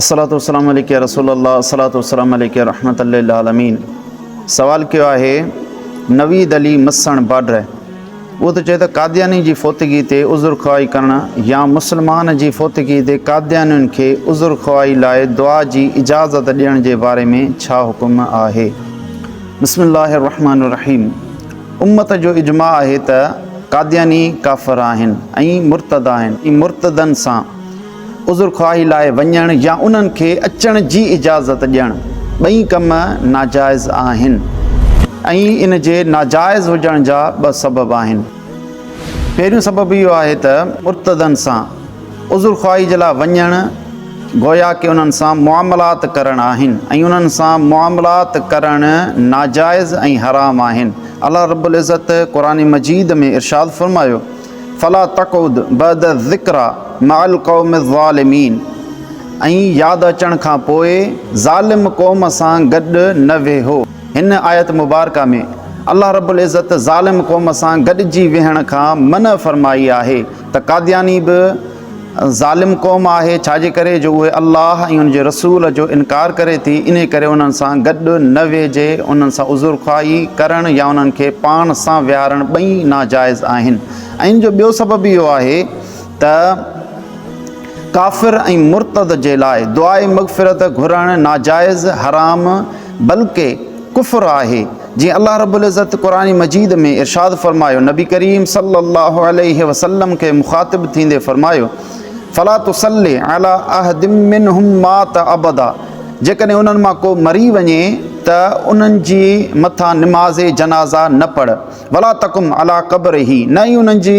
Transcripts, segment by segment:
अस्सलातु वस्सलामु अलैका रसूलुल्लाह अस्सलातु वस्सलामु अलैका रहमतुल लिल आलमीन। सवाल कयो आहे नवीद अली मसण बाड्र, वो तो चए त कादियानी जी फोतगी ते उज़ुर ख़्वाही करण या मुसलमान जी फोतगी ते कादियानियुनि खे उज़ुर ख़्वाही लाइ दुआ जी इजाज़त ॾियण जे बारे में छा हुकुम आहे। बिस्मिल्लाहिर रहमानिर रहीम। उम्मत जो इजमा आहे त कादियानी काफ़िर आहिनि ऐं मुर्तद आहिनि। मुर्तदनि सां उज़ुर ख़्वाही लाइ वञण या उन्हनि खे अचण जी इजाज़त ॾियणु ॿई कम नाजाइज़ आहिनि ऐं इन जे नाजाइज़ हुजण जा ॿ सबब आहिनि। पहिरियों सबब इहो आहे त मुर्तदनि सां उज़ुर ख़्वाही जे लाइ वञणु गोया के उन्हनि सां मुआमलात करणु आहिनि ऐं उन्हनि सां मुआमलात करणु नाजाइज़ ऐं हराम आहिनि। अल्लाह रब्बुल इज़्ज़त क़ुरान मजीद में इरशाद फ़रमायो फला तक़उद बअद ज़िक्रा मअल क़ौमि ज़ालिमीन, ऐं यादि अचण खां पोइ ज़ालिम क़ौम सां गॾु न वेहो। हिन आयत मुबारका में अल्लाह रब्बुल इज़्ज़त ज़ालिम क़ौम सां गॾिजी वेहण खां मना फरमाई आहे त कादियानी बि ज़ालिम क़ौम आहे, छाजे करे जो उहे अल्लाह ऐं उन जे रसूल जो इनकार करे थी। इन करे उन्हनि सां गॾु न वेहिजे, उन्हनि सां उज़ुर ख़्वाही करणु या उन्हनि खे पाण सां विहारणु ॿई नाजाइज़ आहिनि। ऐं इन जो ॿियो सबब इहो आहे त काफ़िर ऐं मुर्तद जे लाइ दुआए मग़फ़िरत घुरणु नाजाइज़ हराम बल्कि कुफ़्र आहे। जीअं अल्लाह रब्बुल इज़्ज़त क़ुरान मजीद में इरशाद फ़रमायो, नबी करीम सल्लल्लाहु अलैहि वसल्लम खे मुख़ातिब थींदे फ़रमायो फ़ला तुसल्लि अला अहदिम मिनहुम मात अबदा, जेकॾहिं उन्हनि मां को मरी वञे त उन्हनि जी मथां निमाज़ जनाज़ा न पढ़, वला तकुम अला क़ब्रिही, न ई उन्हनि जी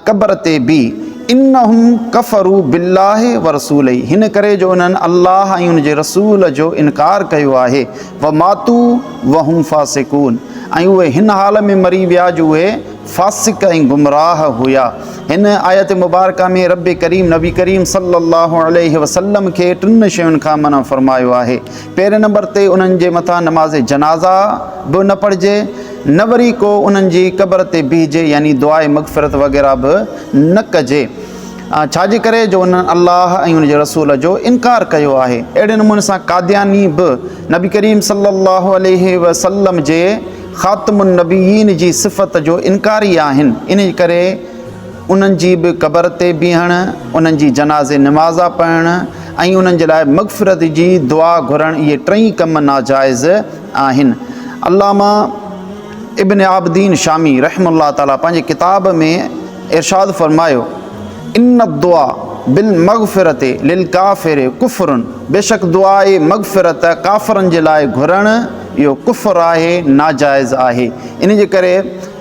क़ब्र ते बि, इन्नहुम कफ़रू बिल्लाहि व रसूलिही, हिन करे जो उन्हनि अल्लाह ऐं उन जे रसूल जो इनकार कयो आहे। व मातू व हुम फ़ासिकून, ऐं उहे हिन हाल में मरी विया जो उहे फ़ासिक ऐं गुमराह हुया। हिन आयत मुबारका में रब करीम नबी करीम सल्लल्लाहु अलैहि वसल्लम खे टिनि शयुनि खां मना फरमायो आहे। पहिरें नंबर ते उन्हनि जे मथां नमाज़ जनाज़ा बि न पढ़िजे, न वरी को उन्हनि जी क़ब्र ते बीहजे, यानी दुआए मग़फ़िरत वग़ैरह बि न कजे, छाजे करे जो उन्हनि अल्लाह ऐं उन जे रसूल जो इनकार कयो आहे। अहिड़े नमूने सां कादियानी बि नबी करीम सल्लल्लाहु अलैहि वसल्लम जे ख़ातमुन नबीयीन जी सिफ़त जो इनकारी आहिनि। इन करे उन्हनि जी बि क़ब्र ते बीहणु, उन्हनि जी जनाज़े नमाज़ा पढ़णु ऐं उन्हनि जे लाइ मग़फ़िरत जी दुआ घुरणु, इहे टई कम नाजाइज़ आहिनि। अल्लामा इब्न आबिदीन शामी रहमतुल्लाह ताला पंहिंजे किताब में इरशाद फ़रमायो इन्न दुआ बिल मग़फ़िरत लिल काफ़िर कुफ़्रुन, बेशक दुआए मग़फ़िरत काफ़िरनि जे लाइ घुरणु इहो कुफ़्र आहे, नाजाइज़ आहे। इन जे करे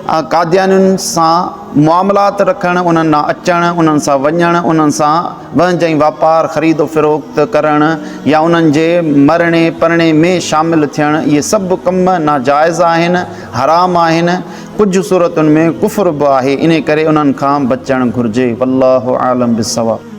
कादियानियुनि सां मुआमलात रखणु, उन्हनि सां अचणु, उन्हनि सां वञणु, उन्हनि सां वञ ऐं वापारु ख़रीदो फ़रोख़्त करणु या उन्हनि जे मरणे परणे में शामिलु थियणु, इहे सभु कम नाजाइज़ आहिनि, हराम आहिनि। कुझु सूरतुनि में कुफ़्र बि आहे, इन करे उन्हनि खां बचणु घुरिजे। वल्लाहु आलम बिस्सवाब।